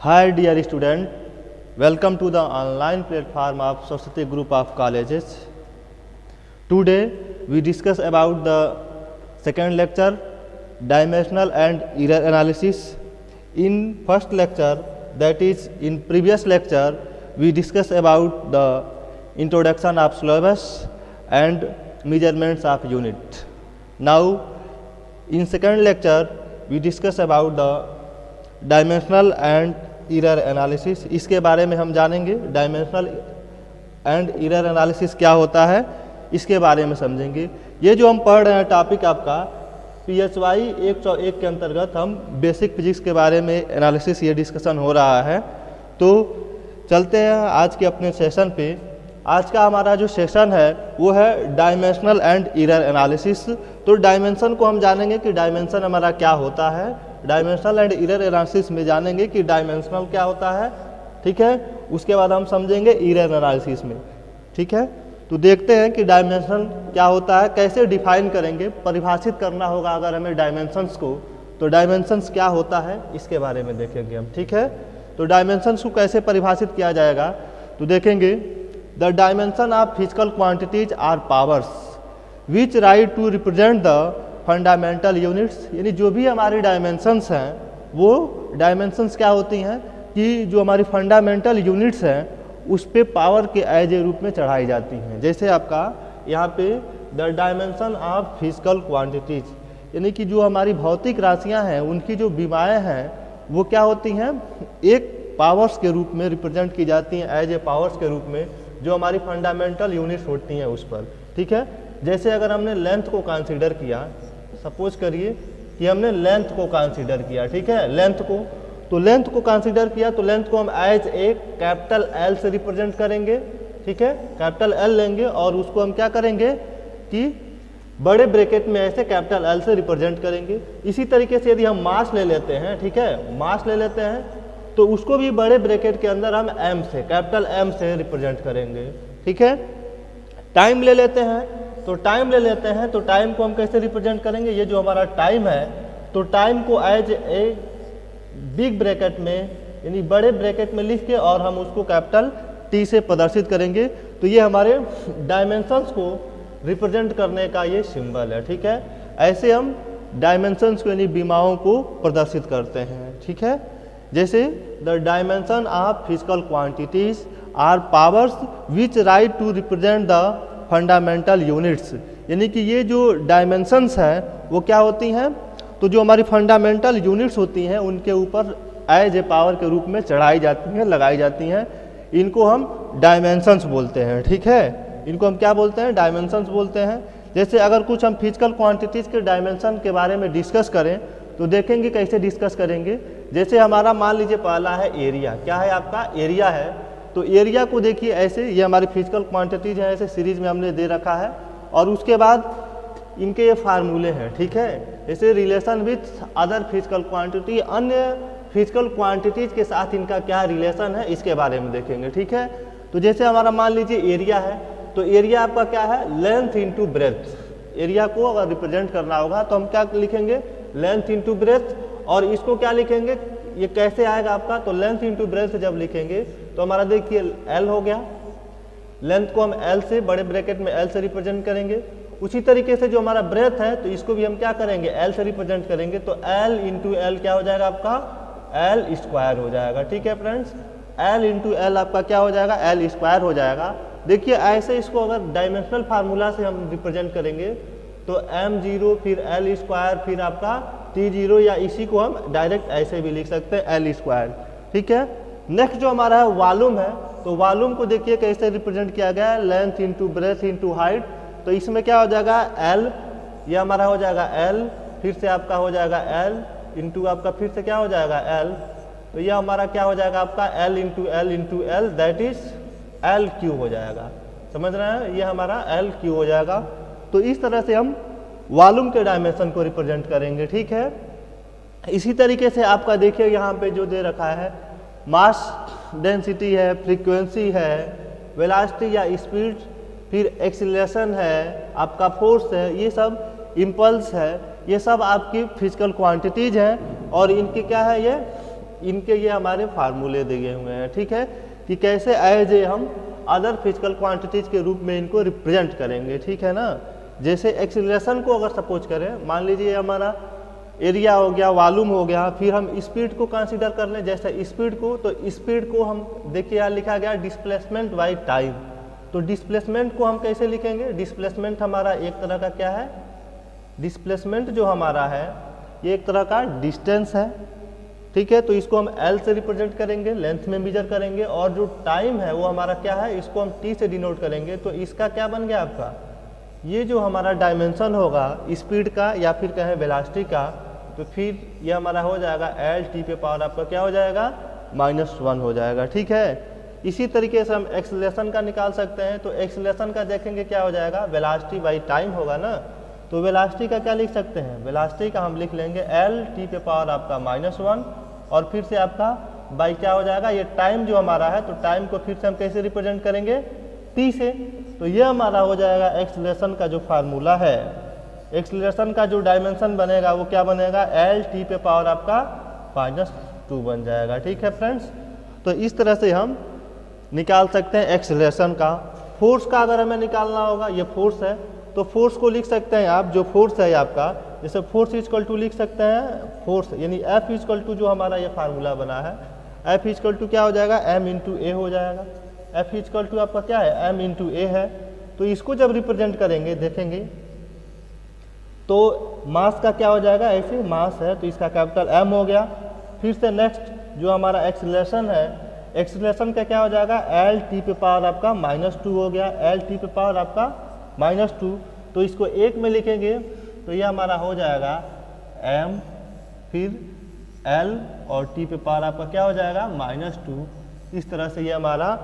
Hi dear student, welcome to the online platform of Saraswati Group of Colleges. Today we discuss about the second lecture, dimensional and error analysis. In first lecture, that is in previous lecture, we discuss about the introduction of syllabus and measurements of unit. Now in second lecture we discuss about the dimensional and error analysis, इसके बारे में हम जानेंगे। Dimensional and error analysis क्या होता है इसके बारे में समझेंगे। ये जो हम पढ़ रहे हैं टॉपिक आपका PHY 101 के अंतर्गत हम बेसिक फिजिक्स के बारे में एनालिसिस ये डिस्कशन हो रहा है। तो चलते हैं आज के अपने सेशन पे। आज का हमारा जो सेशन है वो है डायमेंशनल एंड एरर एनालिसिस। तो डायमेंशन को हम जानेंगे कि डायमेंशन हमारा क्या होता है। डायमेंशनल एंड एरर एनालिसिस में जानेंगे कि डायमेंशनल क्या होता है, ठीक है। उसके बाद हम समझेंगे एरर एनालिसिस में, ठीक है। तो देखते हैं कि डायमेंशन क्या होता है, कैसे डिफाइन करेंगे, परिभाषित करना होगा अगर हमें डायमेंशंस को। तो डायमेंशंस क्या होता है इसके बारे में देखेंगे हम, ठीक है। तो डायमेंशंस को कैसे परिभाषित किया जाएगा तो देखेंगे। The dimension of physical quantities are powers which right to represent the fundamental units, यानी जो भी हमारी डायमेंशंस हैं वो डायमेंशंस क्या होती हैं कि जो हमारी फंडामेंटल यूनिट्स हैं उस पे पावर के एज ए रूप में चढ़ाई जाती हैं। जैसे आपका यहाँ पे the dimension of physical quantities, यानी कि जो हमारी भौतिक राशियाँ हैं उनकी जो विमाएँ हैं वो क्या होती हैं, एक पावर्स के रूप में रिप्रेजेंट की जाती हैं, एज ए पावर्स के रूप में जो हमारी फंडामेंटल यूनिट्स होती हैं उस पर, ठीक है। जैसे अगर हमने लेंथ को कंसिडर किया, सपोज करिए कि हमने लेंथ को कंसीडर किया, ठीक है, लेंथ को। तो लेंथ को कंसीडर किया तो लेंथ को हम एज ए कैपिटल एल से रिप्रेजेंट करेंगे, ठीक है। कैपिटल एल लेंगे और उसको हम क्या करेंगे कि बड़े ब्रैकेट में ऐसे कैपिटल एल से रिप्रेजेंट करेंगे। इसी तरीके से यदि हम मास ले लेते हैं, ठीक है, मास ले लेते हैं तो उसको भी बड़े ब्रैकेट के अंदर हम एम से, कैपिटल एम से रिप्रेजेंट करेंगे, ठीक है। टाइम ले लेते हैं तो टाइम ले लेते हैं तो टाइम को हम कैसे रिप्रेजेंट करेंगे, ये जो हमारा टाइम है तो टाइम को एज ए बिग ब्रैकेट में यानी बड़े ब्रैकेट में लिख के और हम उसको कैपिटल टी से प्रदर्शित करेंगे। तो ये हमारे डायमेंशंस को रिप्रेजेंट करने का ये सिंबल है, ठीक है। ऐसे हम डायमेंशंस को यानी विमाओं को प्रदर्शित करते हैं, ठीक है। जैसे the dimension of physical quantities are powers which right to represent the fundamental units, यानी कि ये जो डायमेंशंस हैं वो क्या होती हैं, तो जो हमारी फंडामेंटल यूनिट्स होती हैं उनके ऊपर एज ए पावर के रूप में चढ़ाई जाती हैं, लगाई जाती हैं। इनको हम डायमेंशंस बोलते हैं, ठीक है। इनको हम क्या बोलते हैं, डायमेंशंस बोलते हैं। जैसे अगर कुछ हम फिजिकल क्वांटिटीज़ के डायमेंशन के बारे में डिस्कस करें तो देखेंगे कैसे डिस्कस करेंगे। जैसे हमारा मान लीजिए पहला है एरिया, क्या है आपका एरिया है। तो एरिया को देखिए ऐसे, ये हमारी फिजिकल क्वांटिटीज है, ऐसे सीरीज में हमने दे रखा है और उसके बाद इनके ये फार्मूले हैं, ठीक है। जैसे relation with other physical quantity, अन्य फिजिकल क्वांटिटीज के साथ इनका क्या रिलेशन है इसके बारे में देखेंगे, ठीक है। तो जैसे हमारा मान लीजिए एरिया है तो एरिया आपका क्या है, लेंथ इंटू ब्रेथ। एरिया को अगर रिप्रेजेंट करना होगा तो हम क्या लिखेंगे, लेंथ इंटू ब्रेथ। और इसको क्या लिखेंगे, ये कैसे आएगा आपका, तो लेंथ इंटू ब्रेथ जब लिखेंगे तो हमारा देखिए एल हो गया। लेंथ को हम एल से, बड़े ब्रैकेट में एल से रिप्रेजेंट करेंगे। उसी तरीके से जो हमारा ब्रेथ है तो इसको भी हम क्या करेंगे, एल से रिप्रेजेंट करेंगे। तो एल इंटू एल क्या हो जाएगा आपका, एल स्क्वायर हो जाएगा, ठीक है फ्रेंड्स। एल इंटू एल आपका क्या हो जाएगा, एल स्क्वायर हो जाएगा। देखिए ऐसे इसको अगर डायमेंशनल फार्मूला से हम रिप्रेजेंट करेंगे तो m0 फिर एल स्क्वायर फिर आपका T0, या इसी को हम डायरेक्ट ऐसे भी लिख सकते हैं एल स्क्वायर, ठीक है। नेक्स्ट जो हमारा है वॉल्यूम है, तो वॉल्यूम को देखिए कैसे रिप्रेजेंट किया गया है, length into breadth into height. तो इसमें क्या हो जाएगा एल, ये हमारा हो जाएगा एल, फिर से आपका हो जाएगा एल इंटू आपका फिर से क्या हो जाएगा एल। तो ये हमारा क्या हो जाएगा आपका L into L that is L Q हो जाएगा, समझ रहे हैं, ये हमारा एल क्यू हो जाएगा। तो इस तरह से हम वॉल्यूम के डायमेंशन को रिप्रेजेंट करेंगे, ठीक है। इसी तरीके से आपका देखिए यहाँ पे जो दे रखा है, मास डेंसिटी है, फ्रीक्वेंसी है, वेलोसिटी या स्पीड, फिर एक्सीलरेशन है, आपका फोर्स है, ये सब इम्पल्स है, ये सब आपकी फिजिकल क्वांटिटीज हैं और इनके क्या है, ये इनके ये हमारे फार्मूले दिए हुए हैं, ठीक है, कि कैसे एज ए हम अदर फिजिकल क्वांटिटीज के रूप में इनको रिप्रेजेंट करेंगे, ठीक है ना। जैसे एक्सीलरेशन को अगर सपोज करें, मान लीजिए हमारा एरिया हो गया, वॉल्यूम हो गया, फिर हम स्पीड को कंसीडर कर लें, जैसे स्पीड को, तो स्पीड को हम देखिए यहाँ लिखा गया डिस्प्लेसमेंट बाई टाइम। तो डिस्प्लेसमेंट को हम कैसे लिखेंगे, डिस्प्लेसमेंट हमारा एक तरह का क्या है, डिस्प्लेसमेंट जो हमारा है ये एक तरह का डिस्टेंस है, ठीक है, तो इसको हम L से रिप्रेजेंट करेंगे, लेंथ में मेजर करेंगे, और जो टाइम है वो हमारा क्या है, इसको हम T से डिनोट करेंगे। तो इसका क्या बन गया आपका, ये जो हमारा डायमेंशन होगा स्पीड का या फिर कहें वेलोसिटी का, तो फिर ये हमारा हो जाएगा L T पे पावर आपका क्या हो जाएगा, -1 हो जाएगा, ठीक है। इसी तरीके से हम एक्सेलरेशन का निकाल सकते हैं, तो एक्सेलरेशन का देखेंगे क्या हो जाएगा, वेलोसिटी बाई टाइम होगा ना, तो वेलोसिटी का क्या लिख सकते हैं, वेलोसिटी का हम लिख लेंगे L T पे पावर आपका -1, और फिर से आपका बाई क्या हो जाएगा, ये टाइम जो हमारा है, तो टाइम को फिर से हम कैसे रिप्रेजेंट करेंगे, T से। तो ये हमारा हो जाएगा एक्सेलरेशन का जो फार्मूला है। एक्सेलरेशन का जो डायमेंशन बनेगा वो क्या बनेगा, L T पे पावर आपका -2 बन जाएगा, ठीक है फ्रेंड्स। तो इस तरह से हम निकाल सकते हैं एक्सेलरेशन का। फोर्स का अगर हमें निकालना होगा, ये फोर्स है, तो फोर्स को लिख सकते हैं आप, जो फोर्स है आपका, जैसे फोर्स इक्वल टू लिख सकते हैं फोर्स, यानी F इक्वल टू जो हमारा ये फार्मूला बना है, F इक्वल टू क्या हो जाएगा, M इंटू ए हो जाएगा। F इक्वल टू आपका क्या है, M इंटू ए है। तो इसको जब रिप्रेजेंट करेंगे देखेंगे तो मास का क्या हो जाएगा, ऐसे मास है तो इसका कैपिटल M हो गया। फिर से नेक्स्ट जो हमारा एक्सेलरेशन है, एक्सेलरेशन का क्या हो जाएगा, L T पे पावर आपका -2 हो गया, L T पे पावर आपका -2। तो इसको एक में लिखेंगे तो ये हमारा हो जाएगा M फिर L और T पे पावर आपका क्या हो जाएगा, -2। इस तरह से ये हमारा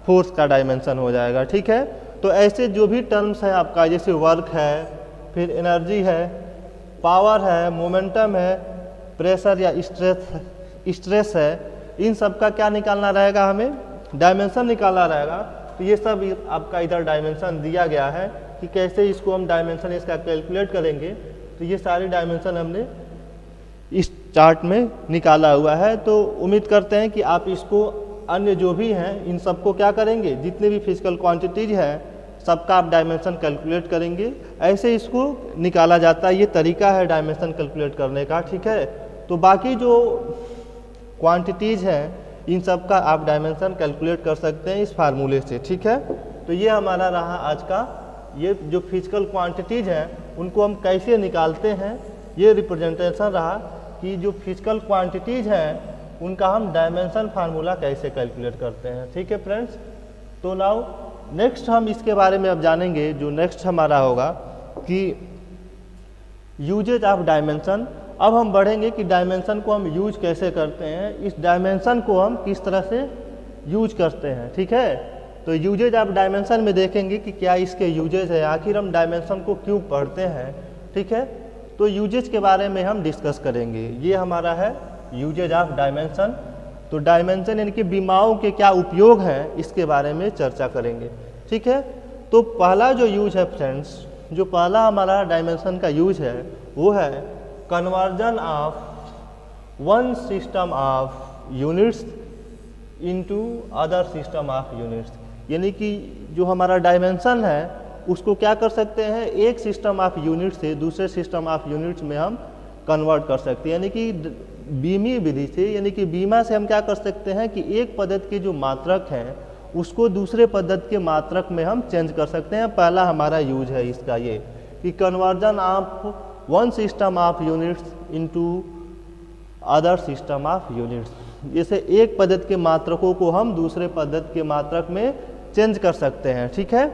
फोर्स का डायमेंशन हो जाएगा, ठीक है। तो ऐसे जो भी टर्म्स हैं आपका, जैसे वर्क है, फिर एनर्जी है, पावर है, मोमेंटम है, प्रेशर या स्ट्रेस है, इन सब का क्या निकालना रहेगा, हमें डायमेंशन निकालना रहेगा। तो ये सब आपका इधर डायमेंशन दिया गया है कि कैसे इसको हम डायमेंशन इसका कैलकुलेट करेंगे। तो ये सारे डायमेंशन हमने इस चार्ट में निकाला हुआ है। तो उम्मीद करते हैं कि आप इसको अन्य जो भी हैं इन सबको क्या करेंगे, जितने भी फिजिकल क्वांटिटीज हैं सबका आप डायमेंशन कैलकुलेट करेंगे। ऐसे इसको निकाला जाता है, ये तरीका है डायमेंशन कैलकुलेट करने का, ठीक है। तो बाकी जो क्वांटिटीज हैं इन सब का आप डायमेंशन कैलकुलेट कर सकते हैं इस फार्मूले से, ठीक है। तो ये हमारा रहा आज का, ये जो फिजिकल क्वांटिटीज हैं उनको हम कैसे निकालते हैं, ये रिप्रेजेंटेशन रहा कि जो फिजिकल क्वांटिटीज हैं उनका हम डायमेंशन फार्मूला कैसे कैलकुलेट करते हैं, ठीक है फ्रेंड्स। तो नाउ नेक्स्ट हम इसके बारे में अब जानेंगे। जो नेक्स्ट हमारा होगा कि यूजेज ऑफ डायमेंशन। अब हम बढ़ेंगे कि डायमेंशन को हम यूज कैसे करते हैं, इस डायमेंशन को हम किस तरह से यूज करते हैं, ठीक है। तो यूजेज ऑफ डायमेंशन में देखेंगे कि क्या इसके यूजेज है, आखिर हम डायमेंशन को क्यों पढ़ते हैं, ठीक है। तो यूजेज के बारे में हम डिस्कस करेंगे। ये हमारा है यूजेज ऑफ डायमेंशन। तो डायमेंशन यानी कि बीमाओं के क्या उपयोग हैं इसके बारे में चर्चा करेंगे, ठीक है। तो पहला जो यूज है फ्रेंड्स, जो पहला हमारा डायमेंशन का यूज है वो है conversion of one system of units into other system of units. यानी कि जो हमारा डायमेंशन है उसको क्या कर सकते हैं, एक सिस्टम ऑफ यूनिट से दूसरे सिस्टम ऑफ यूनिट्स में हम कन्वर्ट कर सकते हैं। यानी कि बीमी विधि से, यानी कि बीमा से हम क्या कर सकते हैं कि एक पद्धति के जो मात्रक हैं उसको दूसरे पद्धति के मात्रक में हम चेंज कर सकते हैं। पहला हमारा यूज है इसका ये कि conversion of one system of units into other system of units. जैसे एक पद्धति के मात्रकों को हम दूसरे पद्धति के मात्रक में चेंज कर सकते हैं, ठीक है।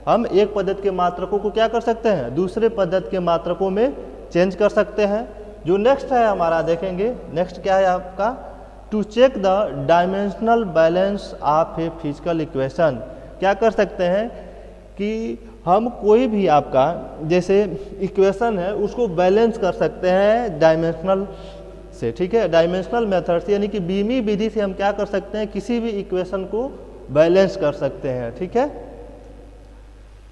हम एक पद्धति के मात्रकों को क्या कर सकते हैं, दूसरे पद्धति के मात्रकों में चेंज कर सकते हैं। जो नेक्स्ट है हमारा देखेंगे, नेक्स्ट क्या है आपका, to check the dimensional balance of a physical equation. क्या कर सकते हैं कि हम कोई भी आपका जैसे इक्वेशन है उसको बैलेंस कर सकते हैं डायमेंशनल से, ठीक है, डायमेंशनल मेथड से। यानी कि बीमी विधि से हम क्या कर सकते हैं, किसी भी इक्वेशन को बैलेंस कर सकते हैं, ठीक है।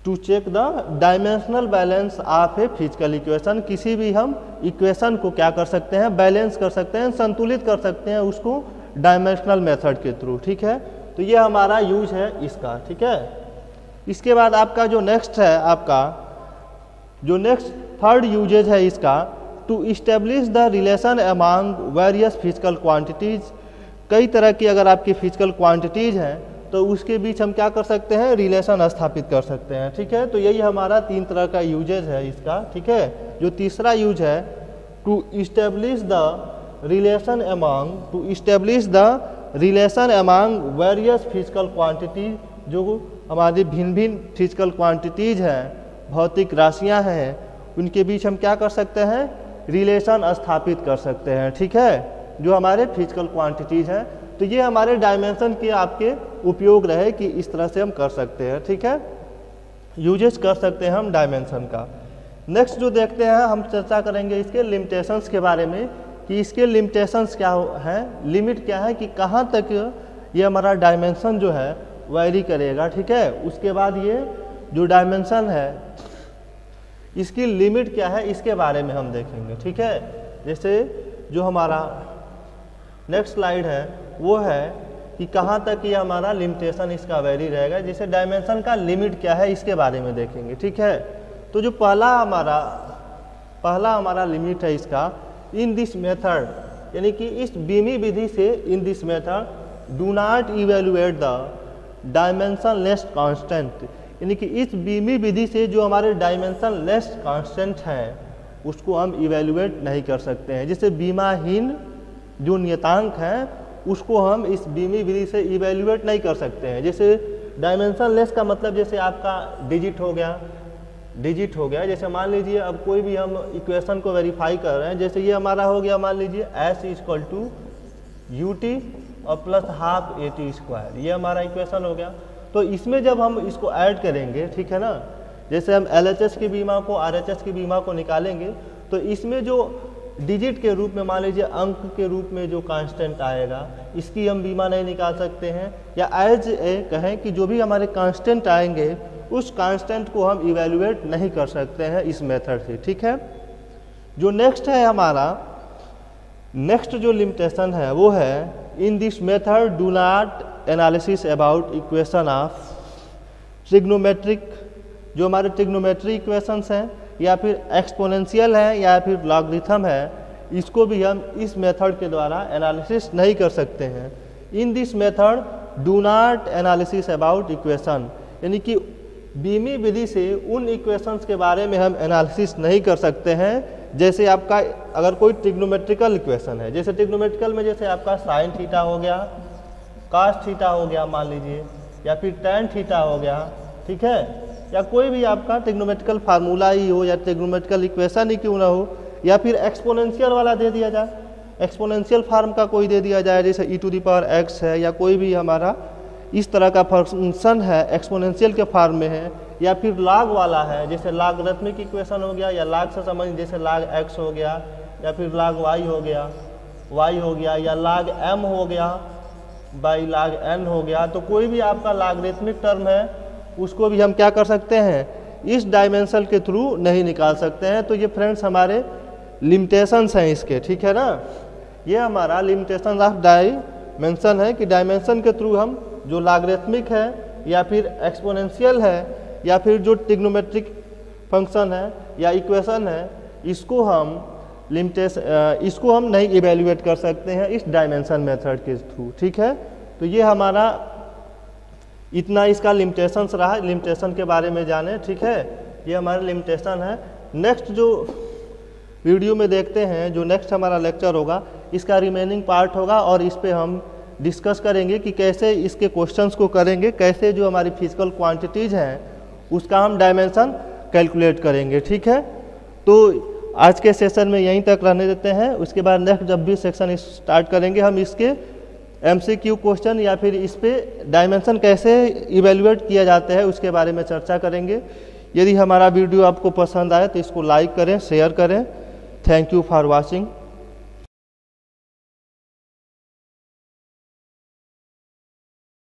To check the dimensional balance of a physical equation. किसी भी हम इक्वेशन को क्या कर सकते हैं, बैलेंस कर सकते हैं, संतुलित कर सकते हैं उसको डायमेंशनल मेथड के थ्रू। ठीक है, तो ये हमारा यूज है इसका। ठीक है, इसके बाद आपका जो नेक्स्ट है, आपका जो नेक्स्ट थर्ड यूजेज है इसका, to establish the relation among various physical quantities. कई तरह की अगर आपकी फिजिकल क्वांटिटीज हैं तो उसके बीच हम क्या कर सकते हैं, रिलेशन स्थापित कर सकते हैं। ठीक है, तो यही हमारा 3 तरह का यूजेज है इसका। ठीक है, जो तीसरा यूज है, to establish the relation among various physical quantities. जो हमारी भिन्न भिन्न फिजिकल क्वांटिटीज हैं, भौतिक राशियां हैं, उनके बीच हम क्या कर सकते हैं, रिलेशन स्थापित कर सकते हैं। ठीक है, जो हमारे फिजिकल क्वांटिटीज हैं, तो ये हमारे डायमेंशन के आपके उपयोग रहे कि इस तरह से हम कर सकते हैं। ठीक है, यूजेस कर सकते हैं हम डायमेंशन का। नेक्स्ट जो देखते हैं, हम चर्चा करेंगे इसके लिमिटेशंस के बारे में कि इसके लिमिटेशंस क्या हैं, लिमिट क्या है कि कहाँ तक ये हमारा डायमेंशन जो है वैरी करेगा। ठीक है, उसके बाद ये जो डायमेंशन है इसकी लिमिट क्या है, इसके बारे में हम देखेंगे। ठीक है, जैसे जो हमारा नेक्स्ट स्लाइड है वो है कि कहाँ तक ये हमारा लिमिटेशन इसका वैरी रहेगा। जैसे डायमेंशन का लिमिट क्या है इसके बारे में देखेंगे। ठीक है, तो जो पहला हमारा लिमिट है इसका, इन दिस मेथड, यानी कि इस बीमी विधि से, in this method do not evaluate the dimension less constant. यानी कि इस बीमी विधि से जो हमारे डायमेंशन लेस कांस्टेंट हैं उसको हम इवेलुएट नहीं कर सकते हैं। जैसे बीमाहीन जो नियतांक हैं उसको हम इस बीमी विधि से इवेलुएट नहीं कर सकते हैं। जैसे डायमेंशन लेस का मतलब जैसे आपका डिजिट हो गया। जैसे मान लीजिए अब कोई भी हम इक्वेशन को वेरीफाई कर रहे हैं, जैसे ये हमारा हो गया, मान लीजिए s इक्वल टू ut और प्लस हाफ at², ये हमारा इक्वेशन हो गया। तो इसमें जब हम इसको ऐड करेंगे, ठीक है ना, जैसे हम LHS की बीमा को RHS की बीमा को निकालेंगे, तो इसमें जो डिजिट के रूप में, मान लीजिए अंक के रूप में जो कांस्टेंट आएगा, इसकी हम बीमा नहीं निकाल सकते हैं। या एज ए कहें कि जो भी हमारे कांस्टेंट आएंगे उस कांस्टेंट को हम इवेलुएट नहीं कर सकते हैं इस मेथड से। ठीक है, जो नेक्स्ट है हमारा, नेक्स्ट जो लिमिटेशन है वो है, in this method do not analysis about equation of trigonometric. जो हमारे ट्रिग्नोमेट्री इक्वेशंस हैं या फिर एक्सपोनेंशियल है या फिर लॉगरिथम है, इसको भी हम इस मेथड के द्वारा एनालिसिस नहीं कर सकते हैं। In this method do not analysis about equation, यानी कि बीमी विधि से उन इक्वेशंस के बारे में हम एनालिसिस नहीं कर सकते हैं। जैसे आपका अगर कोई ट्रिग्नोमेट्रिकल इक्वेशन है, जैसे ट्रिग्नोमेट्रिकल में जैसे आपका साइन थीटा हो गया, कास थीटा हो गया मान लीजिए, या फिर टैन थीटा हो गया, ठीक है, या कोई भी आपका ट्रिग्नोमेट्रिकल फार्मूला ही हो या ट्रिग्नोमेट्रिकल इक्वेशन ही क्यों ना हो, या फिर एक्सपोनेंशियल वाला दे दिया जाए, एक्सपोनेंशियल फार्म का कोई दे दिया जाए, जैसे e⁻x है, या कोई भी हमारा इस तरह का फंक्शन है एक्सपोनेंशियल के फॉर्म में है, या फिर लॉग वाला है, जैसे लॉगरिथमिक इक्वेशन हो गया, या लॉग से संबंधित जैसे log x हो गया, या फिर log y हो गया, या log m हो गया, बाई log n हो गया। तो कोई भी आपका लॉगरिथमिक टर्म है उसको भी हम क्या कर सकते हैं, इस डायमेंशन के थ्रू नहीं निकाल सकते हैं। तो ये फ्रेंड्स हमारे लिमिटेशंस हैं इसके, ठीक है ना, ये हमारा लिमिटेशन ऑफ डायमेंशन है कि डायमेंशन के थ्रू हम जो लॉगरिथमिक है या फिर एक्सपोनेंशियल है या फिर जो ट्रिग्नोमेट्रिक फंक्शन है या इक्वेशन है, इसको हम नहीं इवेल्युएट कर सकते हैं इस डायमेंशन मेथड के थ्रू। ठीक है, तो ये हमारा इतना इसका लिमिटेशंस रहा, लिमिटेशन के बारे में जाने। ठीक है, ये हमारा लिमिटेशन है। नेक्स्ट जो वीडियो में देखते हैं, जो नेक्स्ट हमारा लेक्चर होगा, इसका रिमेनिंग पार्ट होगा और इस पर हम डिस्कस करेंगे कि कैसे इसके क्वेश्चंस को करेंगे, कैसे जो हमारी फिजिकल क्वांटिटीज़ हैं उसका हम डायमेंशन कैलकुलेट करेंगे। ठीक है, तो आज के सेशन में यहीं तक रहने देते हैं। उसके बाद नेक्स्ट जब भी सेक्शन स्टार्ट करेंगे हम इसके MCQ क्वेश्चन या फिर इस पे डायमेंशन कैसे इवेल्युएट किया जाता है उसके बारे में चर्चा करेंगे। यदि हमारा वीडियो आपको पसंद आए तो इसको लाइक करें, शेयर करें। Thank you for watching.